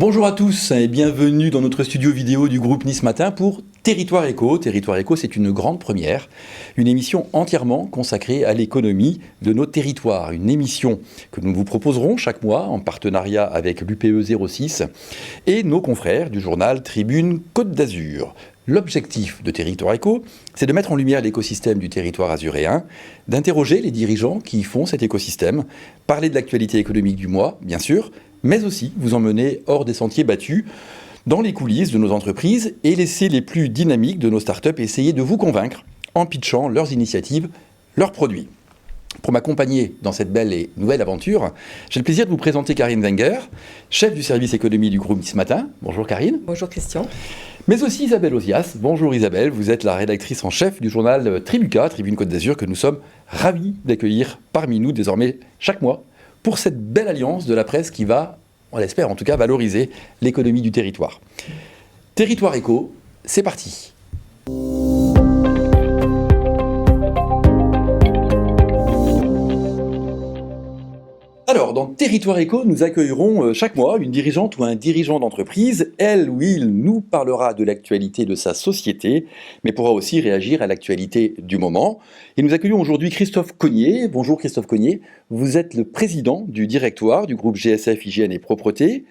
Bonjour à tous et bienvenue dans notre studio vidéo du groupe Nice Matin pour Territoire Éco. Territoire Éco, c'est une grande première, une émission entièrement consacrée à l'économie de nos territoires. Une émission que nous vous proposerons chaque mois en partenariat avec l'UPE 06 et nos confrères du journal Tribune Côte d'Azur. L'objectif de Territoire Éco, c'est de mettre en lumière l'écosystème du territoire azuréen, d'interroger les dirigeants qui font cet écosystème, parler de l'actualité économique du mois, bien sûr, mais aussi vous emmener hors des sentiers battus, dans les coulisses de nos entreprises et laisser les plus dynamiques de nos startups essayer de vous convaincre en pitchant leurs initiatives, leurs produits. Pour m'accompagner dans cette belle et nouvelle aventure, j'ai le plaisir de vous présenter Karine Wenger, chef du service économie du groupe Nice Matin. Bonjour Karine. Bonjour Christian. Mais aussi Isabelle Ozias. Bonjour Isabelle, vous êtes la rédactrice en chef du journal Tribuca, Tribune Côte d'Azur, que nous sommes ravis d'accueillir parmi nous désormais chaque mois pour cette belle alliance de la presse qui va, on l'espère en tout cas, valoriser l'économie du territoire. Territoire Éco, c'est parti. Alors, dans Territoire Éco, nous accueillerons chaque mois une dirigeante ou un dirigeant d'entreprise. Elle ou il nous parlera de l'actualité de sa société, mais pourra aussi réagir à l'actualité du moment. Et nous accueillons aujourd'hui Christophe Cognier. Bonjour Christophe Cognier, vous êtes le président du directoire du groupe GSF Hygiène et Propreté.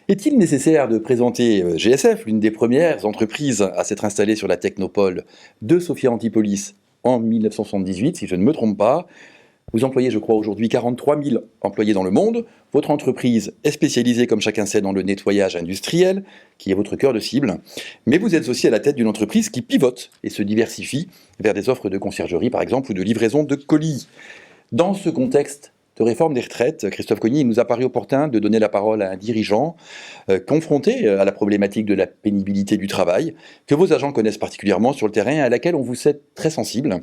Est-il nécessaire de présenter GSF, l'une des premières entreprises à s'être installée sur la technopole de Sophia Antipolis en 1978, si je ne me trompe pas? Vous employez, je crois, aujourd'hui 43 000 employés dans le monde. Votre entreprise est spécialisée, comme chacun sait, dans le nettoyage industriel, qui est votre cœur de cible. Mais vous êtes aussi à la tête d'une entreprise qui pivote et se diversifie vers des offres de conciergerie, par exemple, ou de livraison de colis. Dans ce contexte de réforme des retraites, Christophe Cognier, il nous a paru opportun de donner la parole à un dirigeant confronté à la problématique de la pénibilité du travail, que vos agents connaissent particulièrement sur le terrain et à laquelle on vous sait très sensible.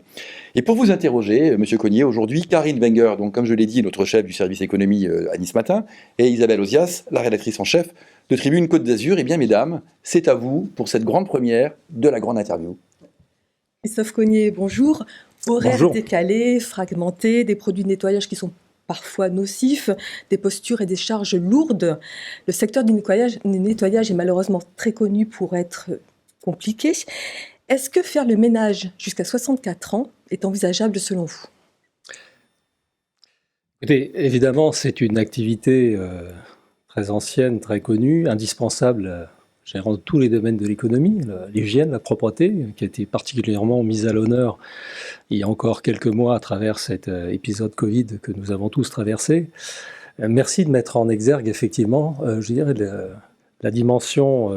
Et pour vous interroger, Monsieur Cognier, aujourd'hui, Karine Wenger, donc comme je l'ai dit, notre chef du service économie à Nice Matin, et Isabelle Ozias, la rédactrice en chef de Tribune Côte d'Azur. Eh bien, mesdames, c'est à vous pour cette grande première de la grande interview. Christophe Cognier, bonjour. Horaires Bonjour. décalés, fragmentés, des produits de nettoyage qui sont parfois nocifs, des postures et des charges lourdes. Le secteur du nettoyage est malheureusement très connu pour être compliqué. Est-ce que faire le ménage jusqu'à 64 ans est envisageable selon vous? Écoutez, évidemment, c'est une activité très ancienne, très connue, indispensable dans tous les domaines de l'économie, l'hygiène, la propreté, qui a été particulièrement mise à l'honneur il y a encore quelques mois à travers cet épisode Covid que nous avons tous traversé. Merci de mettre en exergue effectivement, je dirais, la dimension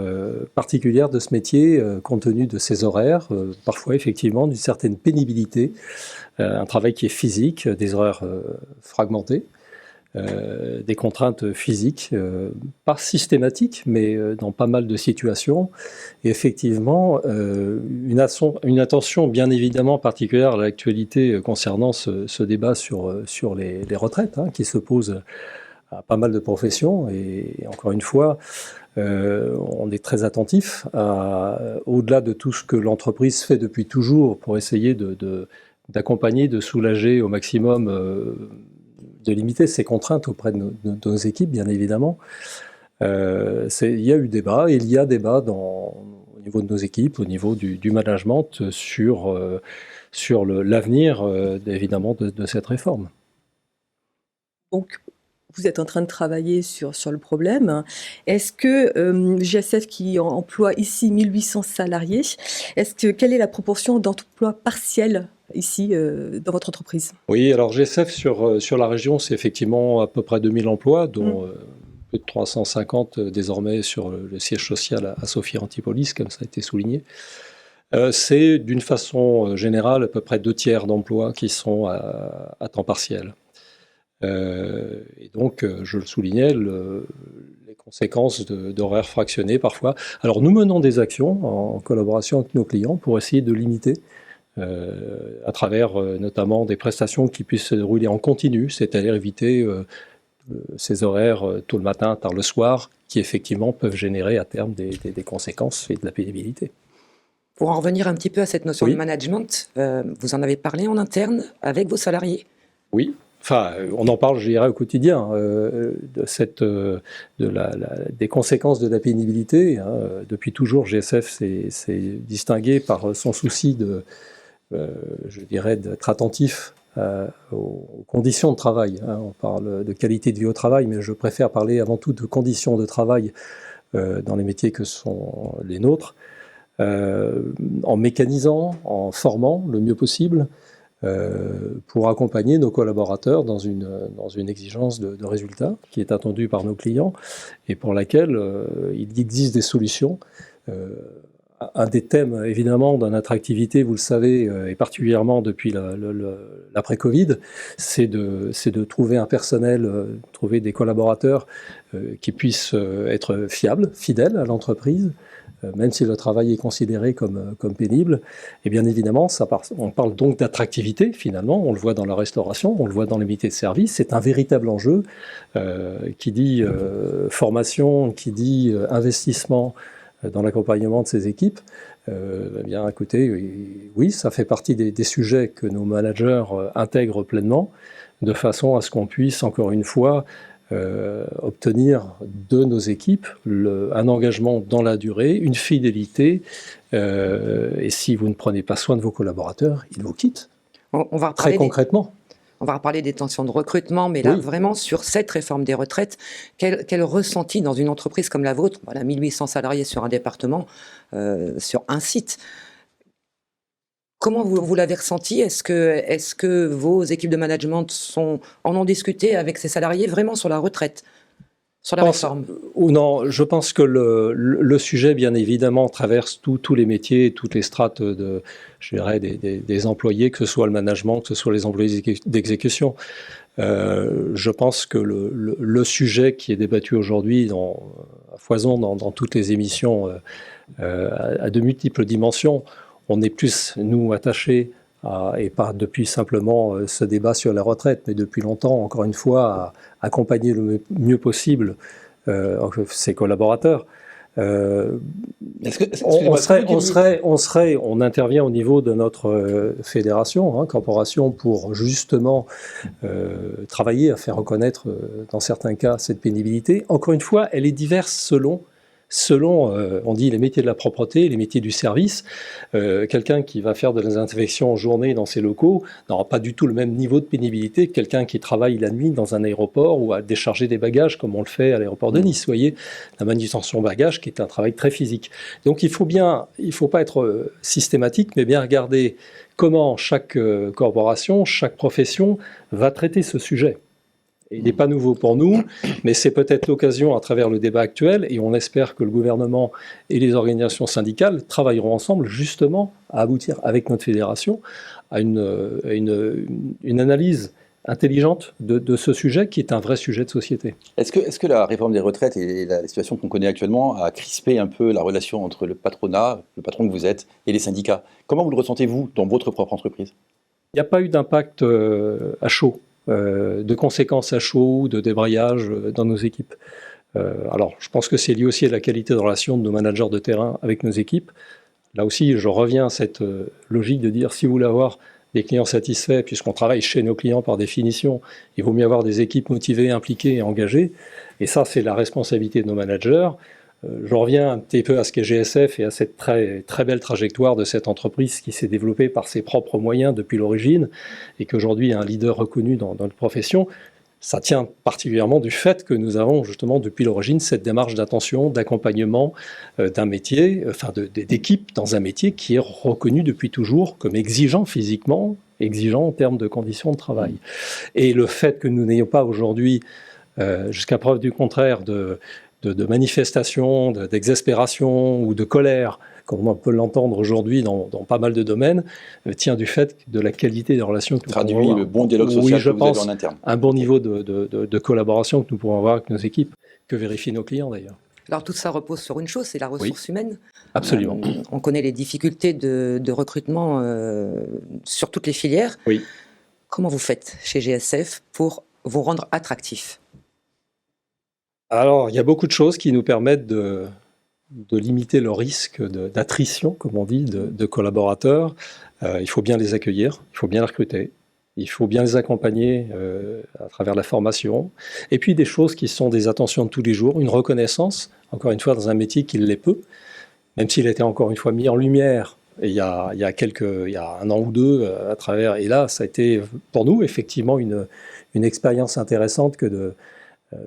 particulière de ce métier, compte tenu de ses horaires, parfois effectivement d'une certaine pénibilité, un travail qui est physique, des horaires fragmentés, des contraintes physiques, pas systématiques, mais dans pas mal de situations. Et effectivement, une attention bien évidemment particulière à l'actualité concernant ce débat sur les retraites, qui se pose à pas mal de professions. Et encore une fois, on est très attentif au-delà de tout ce que l'entreprise fait depuis toujours pour essayer d'accompagner, de soulager au maximum, de limiter ces contraintes auprès de nos équipes, bien évidemment. Il y a eu débat, et il y a débat au niveau de nos équipes, au niveau du management, sur l'avenir, évidemment, de cette réforme. Donc, vous êtes en train de travailler sur le problème. Est-ce que GSF, qui emploie ici 1800 salariés, quelle est la proportion d'emplois partiels ici dans votre entreprise? Oui, alors GSF sur la région, c'est effectivement à peu près 2000 emplois, dont plus de 350 désormais sur le siège social à Sophia Antipolis, comme ça a été souligné. C'est d'une façon générale à peu près 2/3 d'emplois qui sont à temps partiel. Et donc, je le soulignais, les conséquences d'horaires fractionnés parfois. Alors, nous menons des actions en collaboration avec nos clients pour essayer de limiter, à travers notamment des prestations qui puissent se dérouler en continu, c'est-à-dire éviter ces horaires tôt le matin, tard le soir, qui effectivement peuvent générer à terme des conséquences et de la pénibilité. Pour en revenir un petit peu à cette notion Oui. de management, vous en avez parlé en interne avec vos salariés? Oui. Enfin, on en parle, je dirais, au quotidien, des conséquences de la pénibilité. Hein. Depuis toujours, GSF s'est distingué par son souci je dirais, d'être attentif aux conditions de travail. Hein. On parle de qualité de vie au travail, mais je préfère parler avant tout de conditions de travail dans les métiers que sont les nôtres, en mécanisant, en formant le mieux possible, pour accompagner nos collaborateurs dans une exigence de résultat qui est attendue par nos clients et pour laquelle il existe des solutions. Un des thèmes, évidemment, de notre activité, vous le savez, et particulièrement depuis l'après-Covid, c'est de trouver un personnel, trouver des collaborateurs qui puissent être fiables, fidèles à l'entreprise, même si le travail est considéré comme pénible. Et bien évidemment, on parle donc d'attractivité, finalement. On le voit dans la restauration, on le voit dans les métiers de service. C'est un véritable enjeu qui dit formation, qui dit investissement dans l'accompagnement de ces équipes. Eh bien, écoutez, oui, ça fait partie des sujets que nos managers intègrent pleinement, de façon à ce qu'on puisse, encore une fois, obtenir de nos équipes un engagement dans la durée, une fidélité, et si vous ne prenez pas soin de vos collaborateurs, ils vous quittent. On va très concrètement. On va reparler des tensions de recrutement, mais là, oui. Vraiment, sur cette réforme des retraites, quel ressenti dans une entreprise comme la vôtre, voilà, 1800 salariés sur un département, sur un site. Comment vous l'avez ressenti ? Est-ce que vos équipes de management en ont discuté avec ces salariés vraiment sur la retraite, sur la réforme ? Ou non, je pense que le sujet, bien évidemment, traverse tous les métiers, toutes les strates je dirais, des employés, que ce soit le management, que ce soit les employés d'exécution. Je pense que le sujet qui est débattu aujourd'hui à foison dans toutes les émissions à de multiples dimensions, on est plus, nous, attachés et pas depuis simplement ce débat sur la retraite, mais depuis longtemps, encore une fois, à accompagner le mieux possible ses collaborateurs. On intervient au niveau de notre fédération, corporation, pour justement travailler à faire reconnaître, dans certains cas, cette pénibilité. Encore une fois, elle est diverse selon on dit les métiers de la propreté, les métiers du service. Quelqu'un qui va faire de la désinfection en journée dans ses locaux n'aura pas du tout le même niveau de pénibilité que quelqu'un qui travaille la nuit dans un aéroport ou à décharger des bagages, comme on le fait à l'aéroport de Nice. Vous voyez, la manutention bagages qui est un travail très physique. Donc il faut pas être systématique, mais bien regarder comment chaque corporation, chaque profession va traiter ce sujet. Il n'est pas nouveau pour nous, mais c'est peut-être l'occasion, à travers le débat actuel, et on espère que le gouvernement et les organisations syndicales travailleront ensemble justement à aboutir avec notre fédération à une analyse intelligente de ce sujet qui est un vrai sujet de société. Est-ce que la réforme des retraites et la situation qu'on connaît actuellement a crispé un peu la relation entre le patronat, le patron que vous êtes, et les syndicats ? Comment vous le ressentez-vous dans votre propre entreprise ? Il n'y a pas eu d'impact à chaud. De conséquences à chaud, de débrayage dans nos équipes. Alors, je pense que c'est lié aussi à la qualité de relation de nos managers de terrain avec nos équipes. Là aussi, je reviens à cette logique de dire, si vous voulez avoir des clients satisfaits, puisqu'on travaille chez nos clients par définition, il vaut mieux avoir des équipes motivées, impliquées et engagées. Et ça, c'est la responsabilité de nos managers. Je reviens un petit peu à ce qu'est GSF et à cette très, très belle trajectoire de cette entreprise qui s'est développée par ses propres moyens depuis l'origine et qu'aujourd'hui est un leader reconnu dans notre profession. Ça tient particulièrement du fait que nous avons justement depuis l'origine cette démarche d'attention, d'accompagnement d'un métier, d'équipe dans un métier qui est reconnu depuis toujours comme exigeant physiquement, exigeant en termes de conditions de travail. Et le fait que nous n'ayons pas aujourd'hui, jusqu'à preuve du contraire, de manifestations, d'exaspération ou de colère, comme on peut l'entendre aujourd'hui dans pas mal de domaines, tient du fait de la qualité des relations que nous pouvons avoir. Le bon dialogue social que vous avez en interne. Un bon niveau de collaboration que nous pouvons avoir avec nos équipes, que vérifient nos clients d'ailleurs. Alors tout ça repose sur une chose, c'est la ressource humaine. Absolument. On connaît les difficultés de recrutement sur toutes les filières. Oui. Comment vous faites chez GSF pour vous rendre attractif ? Alors, il y a beaucoup de choses qui nous permettent de limiter le risque d'attrition, comme on dit, de collaborateurs. Il faut bien les accueillir, il faut bien les recruter. Il faut bien les accompagner à travers la formation. Et puis des choses qui sont des attentions de tous les jours, une reconnaissance, encore une fois, dans un métier qui l'est peu, même s'il a été encore une fois mis en lumière et il y a un an ou deux à travers. Et là, ça a été pour nous effectivement une expérience intéressante que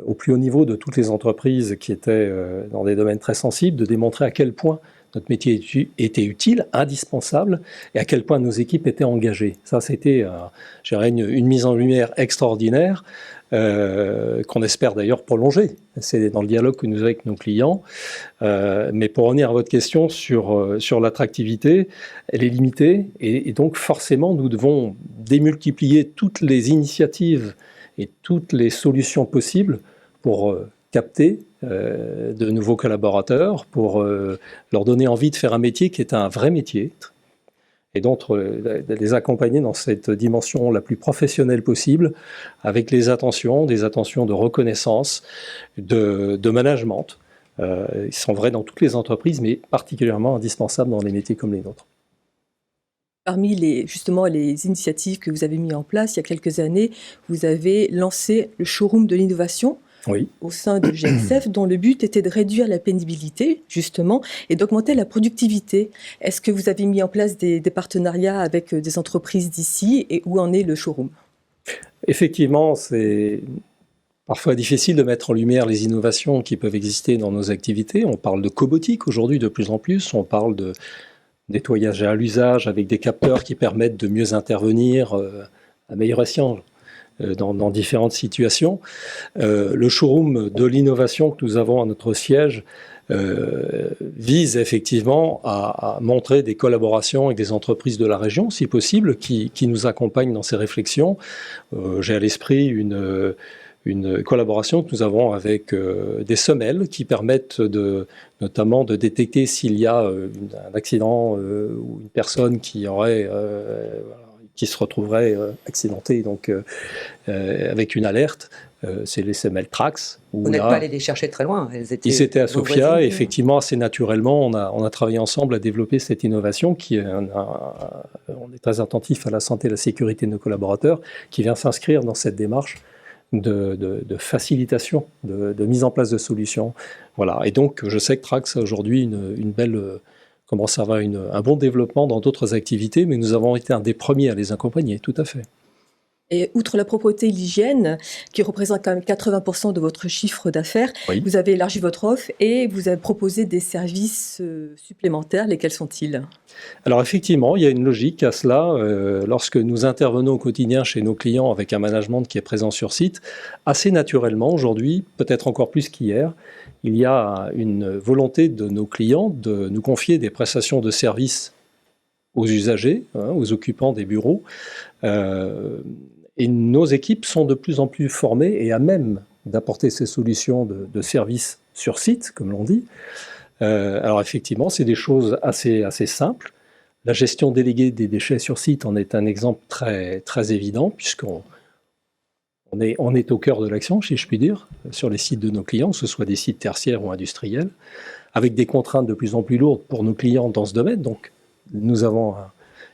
au plus haut niveau de toutes les entreprises qui étaient dans des domaines très sensibles, de démontrer à quel point notre métier était utile, indispensable, et à quel point nos équipes étaient engagées. Ça, c'était, je dirais, une mise en lumière extraordinaire qu'on espère d'ailleurs prolonger. C'est dans le dialogue que nous avons avec nos clients. Mais pour revenir à votre question sur l'attractivité, elle est limitée, et donc forcément, nous devons démultiplier toutes les initiatives et toutes les solutions possibles pour capter de nouveaux collaborateurs, pour leur donner envie de faire un métier qui est un vrai métier, et donc les accompagner dans cette dimension la plus professionnelle possible, avec des attentions de reconnaissance, de management. Ils sont vrais dans toutes les entreprises, mais particulièrement indispensables dans des métiers comme les nôtres. Parmi justement les initiatives que vous avez mises en place il y a quelques années, vous avez lancé le showroom de l'innovation au sein de GXF, dont le but était de réduire la pénibilité, justement, et d'augmenter la productivité. Est-ce que vous avez mis en place des partenariats avec des entreprises d'ici, et où en est le showroom? Effectivement, c'est parfois difficile de mettre en lumière les innovations qui peuvent exister dans nos activités. On parle de cobotique aujourd'hui de plus en plus, on parle de nettoyage à l'usage avec des capteurs qui permettent de mieux intervenir, amélioration dans différentes situations. Le showroom de l'innovation que nous avons à notre siège vise effectivement à montrer des collaborations avec des entreprises de la région, si possible, qui nous accompagnent dans ces réflexions. J'ai à l'esprit une collaboration que nous avons avec des semelles qui permettent notamment de détecter s'il y a un accident ou une personne qui se retrouverait accidentée, donc avec une alerte. C'est les semelles Trax. Vous n'êtes pas allé les chercher très loin. Ils étaient à Sofia, et effectivement, assez naturellement, on a travaillé ensemble à développer cette innovation on est très attentif à la santé et la sécurité de nos collaborateurs, qui vient s'inscrire dans cette démarche de facilitation, de mise en place de solutions. Voilà. Et donc, je sais que Trax a aujourd'hui une belle, commence à avoir un bon développement dans d'autres activités, mais nous avons été un des premiers à les accompagner, tout à fait. Et outre la propreté et l'hygiène, qui représente quand même 80% de votre chiffre d'affaires, vous avez élargi votre offre et vous avez proposé des services supplémentaires. Lesquels sont-ils? Alors effectivement, il y a une logique à cela. Lorsque nous intervenons au quotidien chez nos clients avec un management qui est présent sur site, assez naturellement aujourd'hui, peut-être encore plus qu'hier, il y a une volonté de nos clients de nous confier des prestations de services aux usagers, aux occupants des bureaux. Et nos équipes sont de plus en plus formées et à même d'apporter ces solutions de services sur site, comme l'on dit. Alors effectivement, c'est des choses assez simples. La gestion déléguée des déchets sur site en est un exemple très, très évident, puisqu'on est au cœur de l'action, si je puis dire, sur les sites de nos clients, que ce soit des sites tertiaires ou industriels, avec des contraintes de plus en plus lourdes pour nos clients dans ce domaine. Donc, nous avons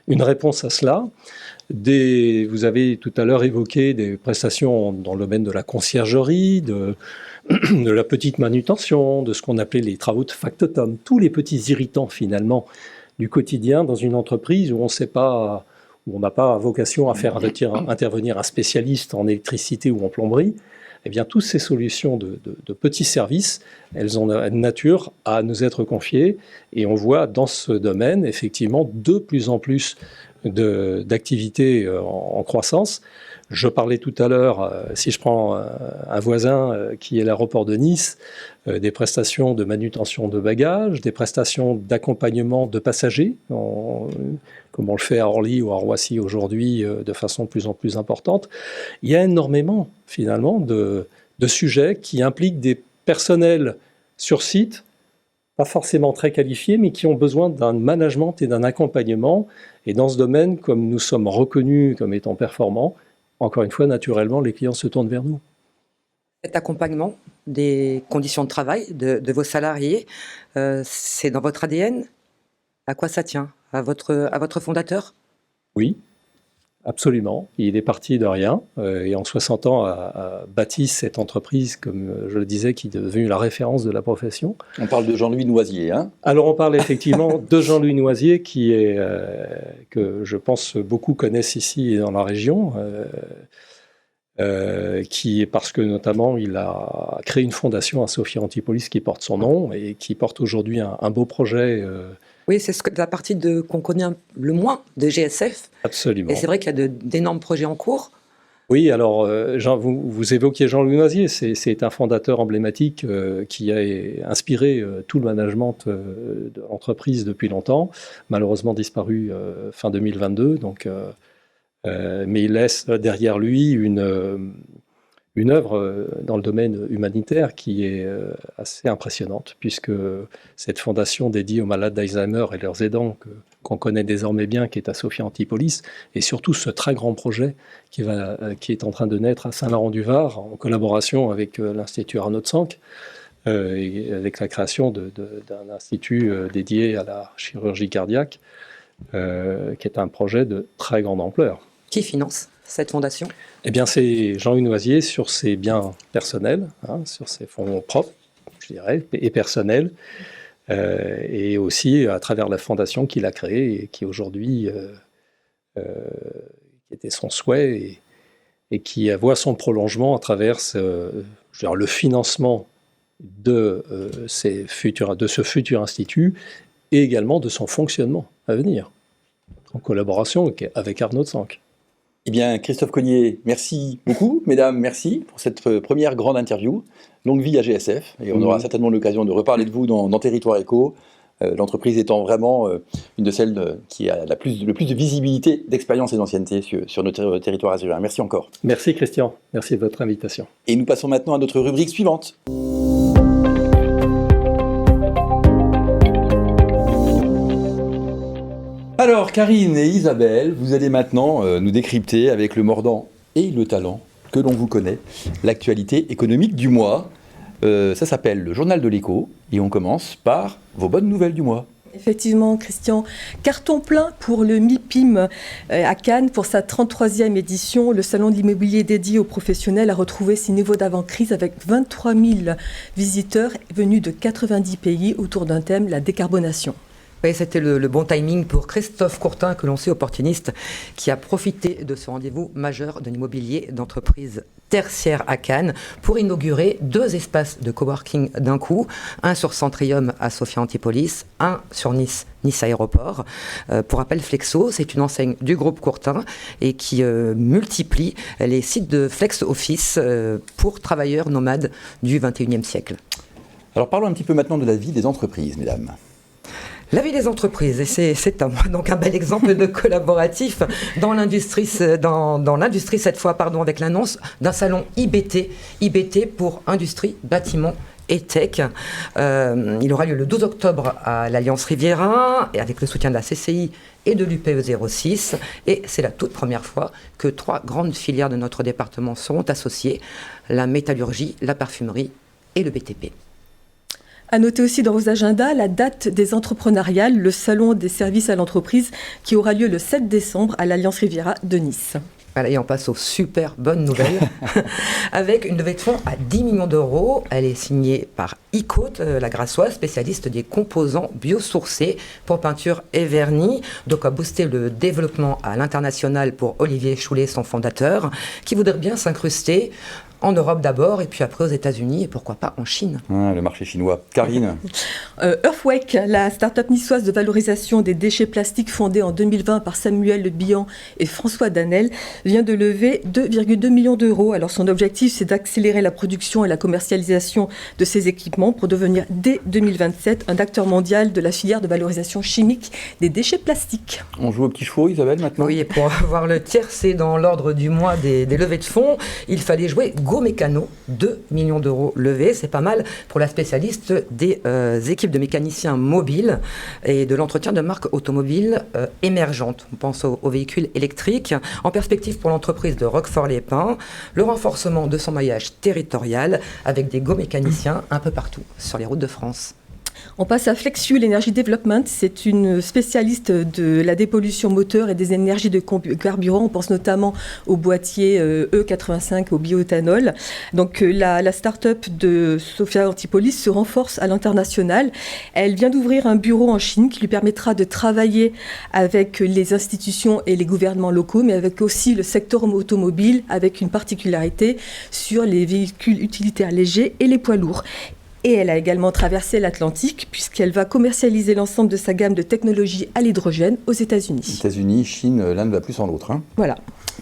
une réponse à cela. Vous avez tout à l'heure évoqué des prestations dans le domaine de la conciergerie, de la petite manutention, de ce qu'on appelait les travaux de factotum, tous les petits irritants finalement du quotidien dans une entreprise où on sait pas, où on n'a pas vocation à faire intervenir un spécialiste en électricité ou en plomberie. Eh bien, toutes ces solutions de petits services, elles ont une nature à nous être confiées, et on voit dans ce domaine effectivement de plus en plus d'activités en croissance. Je parlais tout à l'heure, si je prends un voisin qui est l'aéroport de Nice, des prestations de manutention de bagages, des prestations d'accompagnement de passagers, comme on le fait à Orly ou à Roissy aujourd'hui de façon de plus en plus importante. Il y a énormément, finalement, de sujets qui impliquent des personnels sur site, pas forcément très qualifiés, mais qui ont besoin d'un management et d'un accompagnement. Et dans ce domaine, comme nous sommes reconnus comme étant performants, encore une fois, naturellement, les clients se tournent vers nous. Cet accompagnement des conditions de travail de vos salariés, c'est dans votre ADN? À quoi ça tient? À votre fondateur? Oui. Absolument. Il est parti de rien et en 60 ans a bâti cette entreprise, comme je le disais, qui est devenue la référence de la profession. On parle de Jean-Louis Noisier, hein? Alors on parle effectivement de Jean-Louis Noisier, qui est, que je pense beaucoup connaissent ici dans la région, qui est parce que notamment il a créé une fondation à Sophia Antipolis qui porte son nom et qui porte aujourd'hui un beau projet. Oui, c'est la partie qu'on connaît le moins de GSF. Absolument. Et c'est vrai qu'il y a d'énormes projets en cours. Oui, alors vous évoquiez Jean-Louis Noisier, c'est un fondateur emblématique qui a inspiré tout le management de l'entreprise depuis longtemps, malheureusement disparu fin 2022, mais il laisse derrière lui une œuvre dans le domaine humanitaire qui est assez impressionnante, puisque cette fondation dédiée aux malades d'Alzheimer et leurs aidants, qu'on connaît désormais bien, qui est à Sophia Antipolis, et surtout ce très grand projet qui est en train de naître à Saint-Laurent-du-Var, en collaboration avec l'Institut Arnaud de Sanck, et avec la création d'un institut dédié à la chirurgie cardiaque, qui est un projet de très grande ampleur. Qui finance cette fondation? Eh bien, c'est Jean-Louis Noisier sur ses biens personnels, sur ses fonds propres, je dirais, et personnels, et aussi à travers la fondation qu'il a créée et qui aujourd'hui était son souhait et qui voit son prolongement à travers le financement de ce futur institut et également de son fonctionnement à venir, en collaboration avec Arnaud de Sanck. Eh bien, Christophe Cognier, merci beaucoup. Mesdames, merci pour cette première grande interview. Longue vie à GSF. Et on aura certainement l'occasion de reparler de vous dans Territoire Éco. L'entreprise étant vraiment une de celles qui a le plus de visibilité, d'expérience et d'ancienneté sur notre territoire azuréen. Merci encore. Merci Christian. Merci de votre invitation. Et nous passons maintenant à notre rubrique suivante. Alors, Karine et Isabelle, vous allez maintenant nous décrypter avec le mordant et le talent que l'on vous connaît, l'actualité économique du mois. Ça s'appelle le Journal de l'Écho et on commence par vos bonnes nouvelles du mois. Effectivement, Christian, carton plein pour le MIPIM à Cannes pour sa 33e édition. Le salon de l'immobilier dédié aux professionnels a retrouvé ses niveaux d'avant-crise avec 23 000 visiteurs venus de 90 pays autour d'un thème, la décarbonation. Oui, c'était le bon timing pour Christophe Courtin, que l'on sait opportuniste, qui a profité de ce rendez-vous majeur de l'immobilier d'entreprise tertiaire à Cannes pour inaugurer 2 espaces de coworking d'un coup, un sur Centrium à Sophia Antipolis, un sur Nice Aéroport. Pour rappel, Flexo, c'est une enseigne du groupe Courtin et qui multiplie les sites de flex office pour travailleurs nomades du 21e siècle. Alors parlons un petit peu maintenant de la vie des entreprises, mesdames. La vie des entreprises, et c'est donc un bel exemple de collaboratif dans l'industrie cette fois, avec l'annonce d'un salon IBT pour industrie, bâtiment et tech. Il aura lieu le 12 octobre à l'Alliance Riviera, et avec le soutien de la CCI et de l'UPE06. Et c'est la toute première fois que 3 grandes filières de notre département seront associées, la métallurgie, la parfumerie et le BTP. À noter aussi dans vos agendas la date des entrepreneuriales, le salon des services à l'entreprise qui aura lieu le 7 décembre à l'Alliance Riviera de Nice. Voilà, et on passe aux super bonnes nouvelles avec une levée de fonds à 10 millions d'euros. Elle est signée par Icote, la Grassoise, spécialiste des composants biosourcés pour peinture et vernis. Donc à booster le développement à l'international pour Olivier Choulet, son fondateur, qui voudrait bien s'incruster en Europe d'abord, et puis après aux États-Unis, et pourquoi pas en Chine. Le marché chinois. Karine. Earthwake, la start-up niçoise de valorisation des déchets plastiques fondée en 2020 par Samuel Le Bihan et François Danel, vient de lever 2,2 millions d'euros. Alors son objectif, c'est d'accélérer la production et la commercialisation de ces équipements pour devenir dès 2027 un acteur mondial de la filière de valorisation chimique des déchets plastiques. On joue aux petits chevaux, Isabelle, maintenant. Oui, et pour avoir le tiercé dans l'ordre du mois des levées de fonds, il fallait jouer Go Mécano, 2 millions d'euros levés, c'est pas mal pour la spécialiste des équipes de mécaniciens mobiles et de l'entretien de marques automobiles émergentes. On pense aux véhicules électriques. En perspective pour l'entreprise de Roquefort-les-Pins, le renforcement de son maillage territorial avec des Go mécaniciens un peu partout sur les routes de France. On passe à FlexFuel Energy Development. C'est une spécialiste de la dépollution moteur et des énergies de carburant. On pense notamment au boîtier E85, au bioéthanol. Donc la start-up de Sophia Antipolis se renforce à l'international. Elle vient d'ouvrir un bureau en Chine qui lui permettra de travailler avec les institutions et les gouvernements locaux, mais avec aussi le secteur automobile, avec une particularité sur les véhicules utilitaires légers et les poids lourds. Et elle a également traversé l'Atlantique puisqu'elle va commercialiser l'ensemble de sa gamme de technologies à l'hydrogène aux États-Unis. États-Unis, Chine, l'un ne va plus sans l'autre. Hein. Voilà.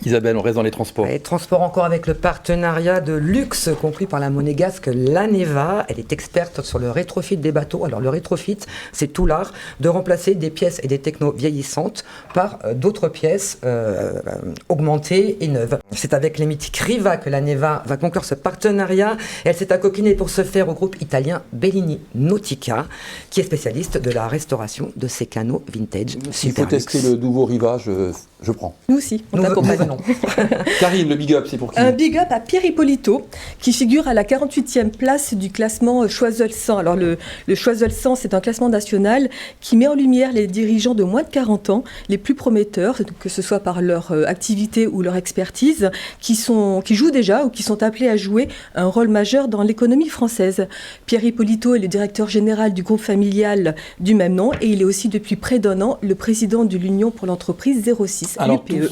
Isabelle, on reste dans les transports. Et transport encore avec le partenariat de luxe conclu par la monégasque l'Aneva. Elle est experte sur le rétrofit des bateaux. Alors le rétrofit, c'est tout l'art de remplacer des pièces et des technos vieillissantes par d'autres pièces augmentées et neuves. C'est avec les mythiques Riva que l'Aneva va conclure ce partenariat. Elle s'est accoquinée pour ce faire au groupe italien Bellini Nautica, qui est spécialiste de la restauration de ces canaux vintage. S'il faut tester le nouveau Riva, je prends. Nous aussi, on t'accompagne. Karine, le big up, c'est pour qui? Un big up à Pierre Ippolito, qui figure à la 48e place du classement Choiseul 100. Alors le Choiseul 100, c'est un classement national qui met en lumière les dirigeants de moins de 40 ans, les plus prometteurs, que ce soit par leur activité ou leur expertise, qui jouent déjà ou qui sont appelés à jouer un rôle majeur dans l'économie française. Pierre Ippolito est le directeur général du groupe familial du même nom et il est aussi depuis près d'1 an le président de l'Union pour l'entreprise 06, l'UPE.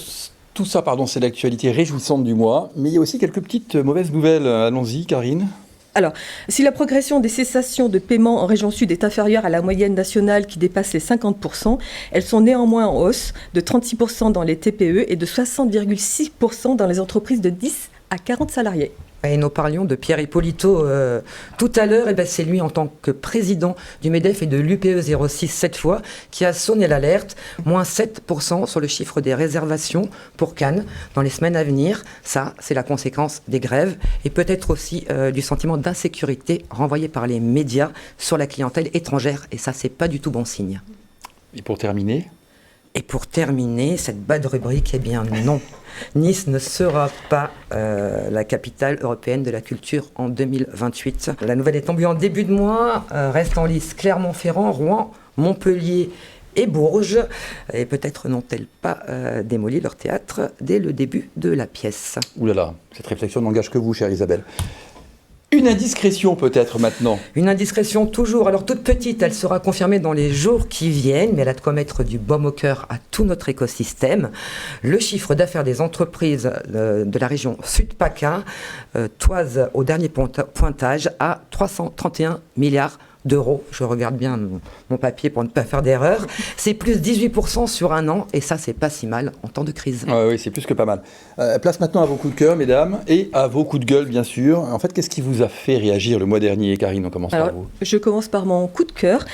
Tout ça, c'est l'actualité réjouissante du mois, mais il y a aussi quelques petites mauvaises nouvelles. Allons-y, Karine. Alors, si la progression des cessations de paiement en région sud est inférieure à la moyenne nationale qui dépasse les 50%, elles sont néanmoins en hausse de 36% dans les TPE et de 60,6% dans les entreprises de 10 à 40 salariés. Et nous parlions de Pierre Ippolito tout à l'heure. C'est lui, en tant que président du MEDEF et de l'UPE 06 cette fois, qui a sonné l'alerte. Moins 7% sur le chiffre des réservations pour Cannes dans les semaines à venir. Ça, c'est la conséquence des grèves et peut-être aussi du sentiment d'insécurité renvoyé par les médias sur la clientèle étrangère. Et ça, c'est pas du tout bon signe. Et pour terminer, cette bad rubrique, eh bien non. Nice ne sera pas la capitale européenne de la culture en 2028. La nouvelle est tombée en début de mois. Reste en lice Clermont-Ferrand, Rouen, Montpellier et Bourges. Et peut-être n'ont-elles pas démoli leur théâtre dès le début de la pièce. Ouh là là, cette réflexion n'engage que vous, chère Isabelle. Une indiscrétion peut-être maintenant. Une indiscrétion toujours. Alors toute petite, elle sera confirmée dans les jours qui viennent, mais elle a de quoi mettre du baume au cœur à tout notre écosystème. Le chiffre d'affaires des entreprises de la région Sud-PACA toise au dernier pointage à 331 milliards d'euros. Je regarde bien mon papier pour ne pas faire d'erreur. C'est plus 18% sur un an et ça, c'est pas si mal en temps de crise. Oui, c'est plus que pas mal. Place maintenant à vos coups de cœur, mesdames, et à vos coups de gueule, bien sûr. En fait, qu'est-ce qui vous a fait réagir le mois dernier, Karine? On commence par vous. Je commence par mon coup de cœur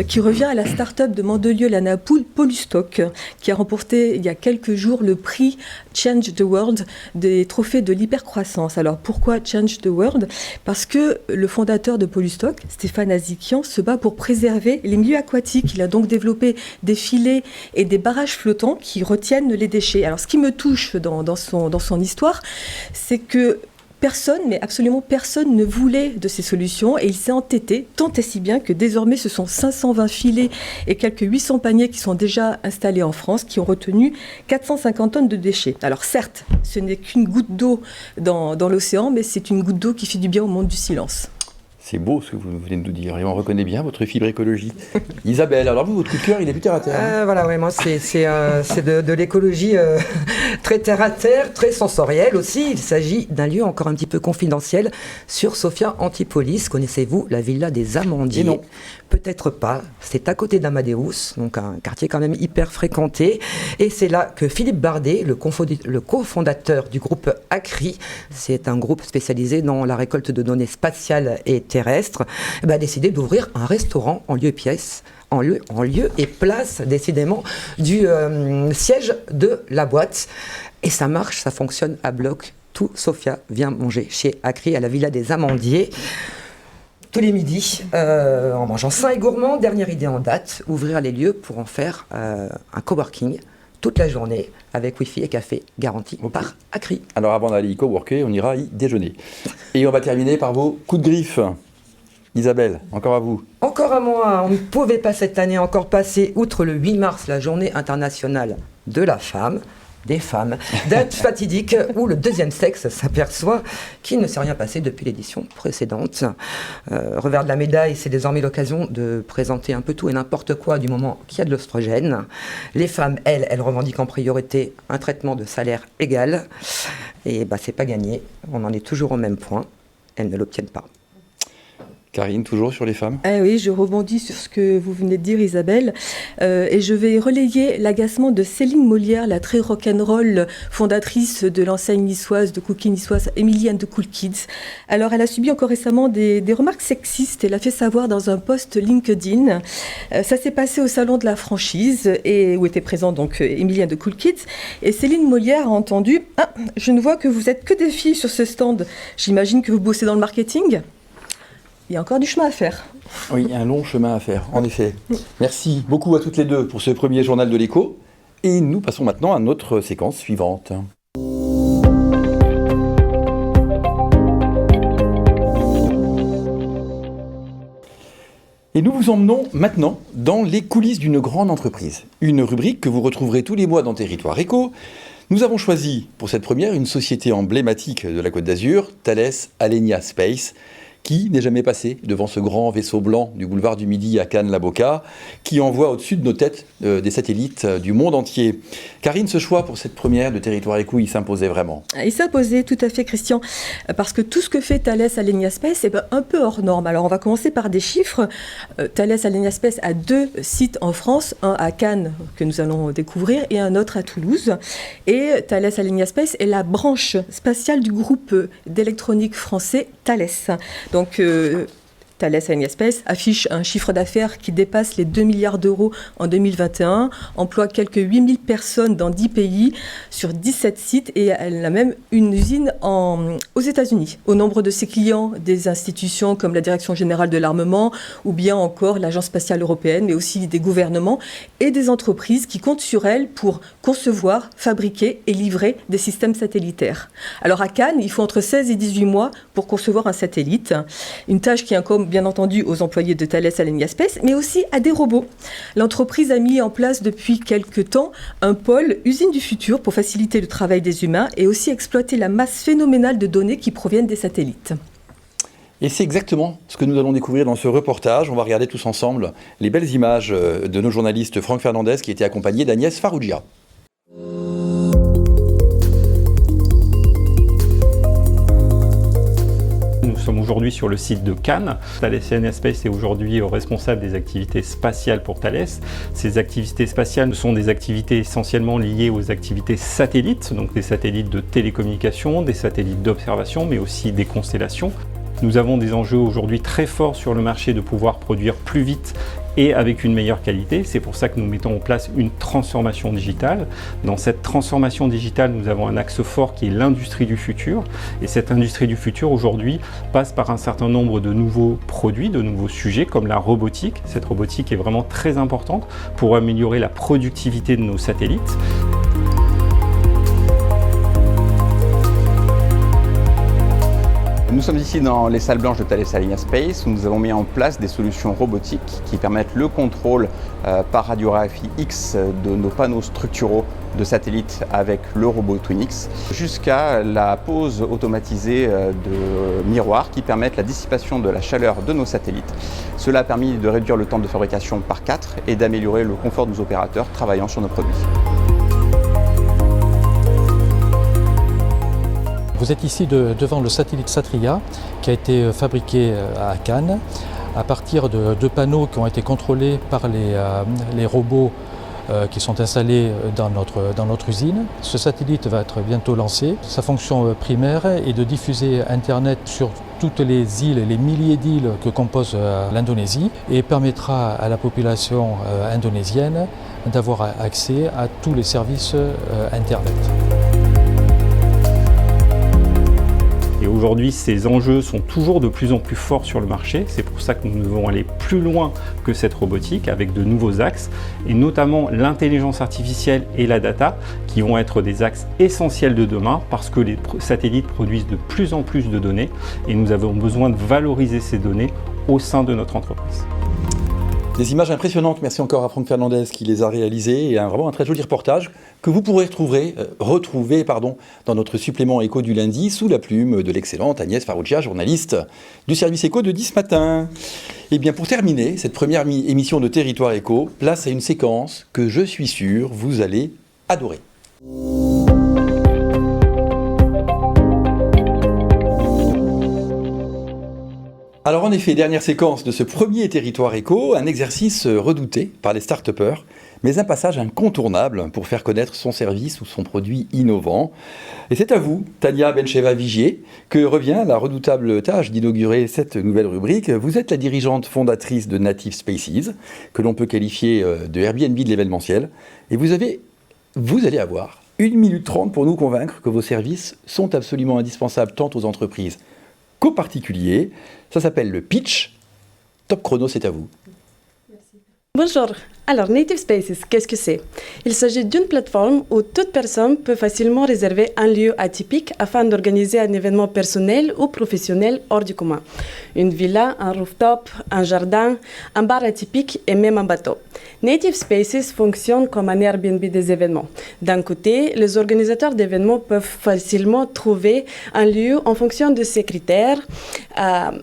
qui revient à la start-up de Mandelieu-la-Napoule, Polystock, qui a remporté il y a quelques jours le prix Change the World des trophées de l'hypercroissance. Alors pourquoi Change the World? Parce que le fondateur de Polystock, Stéphane Azikian, se bat pour préserver les milieux aquatiques. Il a donc développé des filets et des barrages flottants qui retiennent les déchets. Alors ce qui me touche dans son histoire, c'est que personne, mais absolument personne ne voulait de ces solutions et il s'est entêté, tant et si bien que désormais ce sont 520 filets et quelques 800 paniers qui sont déjà installés en France qui ont retenu 450 tonnes de déchets. Alors certes, ce n'est qu'une goutte d'eau dans l'océan, mais c'est une goutte d'eau qui fait du bien au monde du silence. C'est beau ce que vous venez de nous dire et on reconnaît bien votre fibre écologie. Isabelle, alors vous, votre coup de cœur, il est plus terre à terre. Voilà, ouais, moi c'est de l'écologie très terre à terre, très sensorielle aussi. Il s'agit d'un lieu encore un petit peu confidentiel sur Sophia Antipolis. Connaissez-vous la villa des Amandiers? Non. Peut-être pas. C'est à côté d'Amadeus, donc un quartier quand même hyper fréquenté. Et c'est là que Philippe Bardet, le cofondateur du groupe ACRI, c'est un groupe spécialisé dans la récolte de données spatiales et terrestres, a décidé d'ouvrir un restaurant en lieu et place, décidément, du siège de la boîte. Et ça marche, ça fonctionne à bloc. Tout Sophia vient manger chez ACRI à la Villa des Amandiers. Tous les midis, en mangeant sain et gourmand. Dernière idée en date, ouvrir les lieux pour en faire un coworking toute la journée avec Wi-Fi et café garanti par ACRI. Alors avant d'aller y coworker, on ira y déjeuner. Et on va terminer par vos coups de griffe. Isabelle, encore à vous. Encore à moi, on ne pouvait pas cette année encore passer, outre le 8 mars, la journée internationale de la femme, des femmes, date fatidique où le deuxième sexe s'aperçoit qu'il ne s'est rien passé depuis l'édition précédente. Revers de la médaille, c'est désormais l'occasion de présenter un peu tout et n'importe quoi du moment qu'il y a de l'oestrogène. Les femmes, elles revendiquent en priorité un traitement de salaire égal. Et c'est pas gagné, on en est toujours au même point, elles ne l'obtiennent pas. Karine, toujours sur les femmes ? Oui, je rebondis sur ce que vous venez de dire, Isabelle, et je vais relayer l'agacement de Céline Molière, la très rock'n'roll fondatrice de l'enseigne niçoise, de cookie niçoise, Emily and the Cool Kids. Alors, elle a subi encore récemment des remarques sexistes, elle l'a fait savoir dans un post LinkedIn. Ça s'est passé au salon de la franchise, et où était présent donc Emily and the Cool Kids, et Céline Molière a entendu « Ah, je ne vois que vous êtes que des filles sur ce stand, j'imagine que vous bossez dans le marketing ?» Il y a encore du chemin à faire. Oui, un long chemin à faire, en effet. Merci beaucoup à toutes les deux pour ce premier journal de l'écho. Et nous passons maintenant à notre séquence suivante. Et nous vous emmenons maintenant dans les coulisses d'une grande entreprise. Une rubrique que vous retrouverez tous les mois dans Territoire Éco. Nous avons choisi pour cette première une société emblématique de la Côte d'Azur, Thales Alenia Space. Qui n'est jamais passé devant ce grand vaisseau blanc du boulevard du Midi à Cannes-la-Boca, qui envoie au-dessus de nos têtes des satellites du monde entier. Karine, ce choix pour cette première de Territoire Éco, il s'imposait vraiment. Il s'imposait, tout à fait, Christian, parce que tout ce que fait Thales Alenia Space est un peu hors norme. Alors, on va commencer par des chiffres. Thales Alenia Space a 2 sites en France, un à Cannes, que nous allons découvrir, et un autre à Toulouse. Et Thales Alenia Space est la branche spatiale du groupe d'électronique français Thales. Donc, Thales Alenia Space affiche un chiffre d'affaires qui dépasse les 2 milliards d'euros en 2021, emploie quelques 8000 personnes dans 10 pays, sur 17 sites, et elle a même une usine aux États-Unis. Au nombre de ses clients, des institutions comme la Direction générale de l'armement, ou bien encore l'Agence spatiale européenne, mais aussi des gouvernements et des entreprises qui comptent sur elle pour concevoir, fabriquer et livrer des systèmes satellitaires. Alors à Cannes, il faut entre 16 et 18 mois pour concevoir un satellite, une tâche qui incombe bien entendu aux employés de Thales Alenia Space, mais aussi à des robots. L'entreprise a mis en place depuis quelques temps un pôle usine du futur pour faciliter le travail des humains et aussi exploiter la masse phénoménale de données qui proviennent des satellites. Et c'est exactement ce que nous allons découvrir dans ce reportage. On va regarder tous ensemble les belles images de nos journalistes Franck Fernandez qui était accompagné d'Agnès Farrugia. Nous sommes aujourd'hui sur le site de Cannes. Thales Alenia Space est aujourd'hui responsable des activités spatiales pour Thales. Ces activités spatiales sont des activités essentiellement liées aux activités satellites, donc des satellites de télécommunication, des satellites d'observation, mais aussi des constellations. Nous avons des enjeux aujourd'hui très forts sur le marché de pouvoir produire plus vite et avec une meilleure qualité. C'est pour ça que nous mettons en place une transformation digitale. Dans cette transformation digitale, nous avons un axe fort qui est l'industrie du futur. Et cette industrie du futur, aujourd'hui, passe par un certain nombre de nouveaux produits, de nouveaux sujets, comme la robotique. Cette robotique est vraiment très importante pour améliorer la productivité de nos satellites. Nous sommes ici dans les salles blanches de Thales Alenia Space où nous avons mis en place des solutions robotiques qui permettent le contrôle par radiographie X de nos panneaux structuraux de satellites avec le robot Twinix, jusqu'à la pose automatisée de miroirs qui permettent la dissipation de la chaleur de nos satellites. Cela a permis de réduire le temps de fabrication par 4 et d'améliorer le confort de nos opérateurs travaillant sur nos produits. Vous êtes ici devant le satellite Satria qui a été fabriqué à Cannes à partir de 2 panneaux qui ont été contrôlés par les robots qui sont installés dans notre usine. Ce satellite va être bientôt lancé. Sa fonction primaire est de diffuser Internet sur toutes les îles, les milliers d'îles que compose l'Indonésie et permettra à la population indonésienne d'avoir accès à tous les services Internet. Et aujourd'hui, ces enjeux sont toujours de plus en plus forts sur le marché. C'est pour ça que nous devons aller plus loin que cette robotique avec de nouveaux axes, et notamment l'intelligence artificielle et la data, qui vont être des axes essentiels de demain parce que les satellites produisent de plus en plus de données et nous avons besoin de valoriser ces données au sein de notre entreprise. Des images impressionnantes, merci encore à Franck Fernandez qui les a réalisées, et vraiment un très joli reportage que vous pourrez retrouver dans notre supplément éco du lundi sous la plume de l'excellente Agnès Farrugia, journaliste du service éco de 10 matin. Et bien pour terminer cette première émission de Territoire Éco, place à une séquence que je suis sûr vous allez adorer. Alors en effet, dernière séquence de ce premier Territoire Éco, un exercice redouté par les start-upers, mais un passage incontournable pour faire connaître son service ou son produit innovant. Et c'est à vous, Tania Bencheva-Vigier, que revient la redoutable tâche d'inaugurer cette nouvelle rubrique. Vous êtes la dirigeante fondatrice de Native Spaces, que l'on peut qualifier de Airbnb de l'événementiel, et vous allez avoir 1 minute 30 pour nous convaincre que vos services sont absolument indispensables tant aux entreprises qu'aux particuliers. Ça s'appelle le pitch. Top chrono, c'est à vous. Bonjour. Alors, Native Spaces, qu'est-ce que c'est? Il s'agit d'une plateforme où toute personne peut facilement réserver un lieu atypique afin d'organiser un événement personnel ou professionnel hors du commun. Une villa, un rooftop, un jardin, un bar atypique et même un bateau. Native Spaces fonctionne comme un Airbnb des événements. D'un côté, les organisateurs d'événements peuvent facilement trouver un lieu en fonction de ces critères,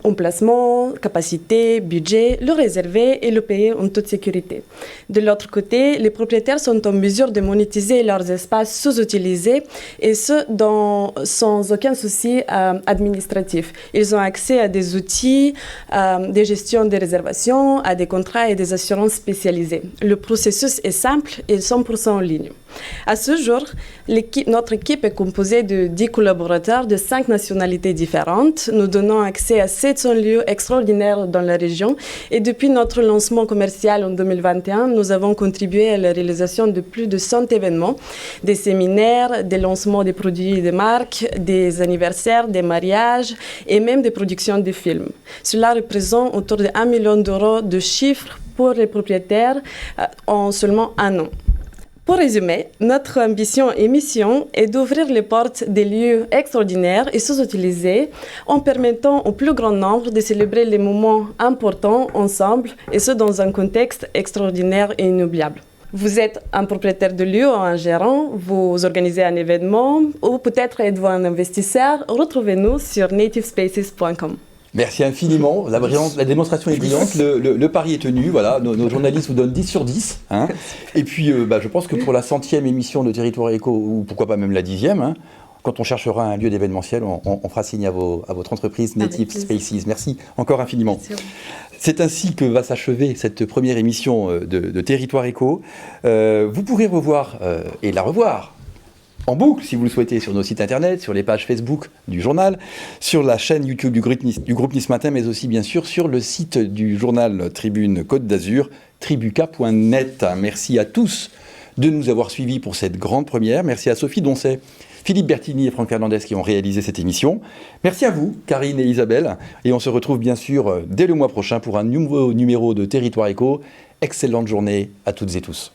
emplacement, capacité, budget, le réserver et le payer en toute sécurité. De l'autre côté, les propriétaires sont en mesure de monétiser leurs espaces sous-utilisés et ce, sans aucun souci administratif. Ils ont accès à des outils de gestion des réservations, à des contrats et des assurances spécialisées. Le processus est simple et 100% en ligne. À ce jour, notre équipe est composée de 10 collaborateurs de 5 nationalités différentes. Nous donnons accès à 700 lieux extraordinaires dans la région et depuis notre lancement commercial en 2021, nous avons contribué à la réalisation de plus de 100 événements, des séminaires, des lancements des produits et des marques, des anniversaires, des mariages et même des productions de films. Cela représente autour de 1 million d'euros de chiffre pour les propriétaires en seulement un an. Pour résumer, notre ambition et mission est d'ouvrir les portes des lieux extraordinaires et sous-utilisés en permettant au plus grand nombre de célébrer les moments importants ensemble et ce dans un contexte extraordinaire et inoubliable. Vous êtes un propriétaire de lieu ou un gérant, vous organisez un événement ou peut-être êtes-vous un investisseur, retrouvez-nous sur nativespaces.com. Merci infiniment, la démonstration est brillante, le pari est tenu, voilà, nos journalistes vous donnent 10 sur 10. Hein. Et puis je pense que pour la 100e émission de Territoire Éco, ou pourquoi pas même la 10e, hein, quand on cherchera un lieu d'événementiel, on fera signe à votre entreprise Native Spaces. Merci encore infiniment. C'est ainsi que va s'achever cette première émission de Territoire Éco. Vous pourrez revoir et la revoir en boucle, si vous le souhaitez, sur nos sites internet, sur les pages Facebook du journal, sur la chaîne YouTube du groupe Nice Matin, mais aussi bien sûr sur le site du journal Tribune Côte d'Azur, tribuca.net. Merci à tous de nous avoir suivis pour cette grande première. Merci à Sophie Doncet, Philippe Bertini et Franck Fernandez qui ont réalisé cette émission. Merci à vous, Karine et Isabelle. Et on se retrouve bien sûr dès le mois prochain pour un nouveau numéro de Territoire Éco. Excellente journée à toutes et tous.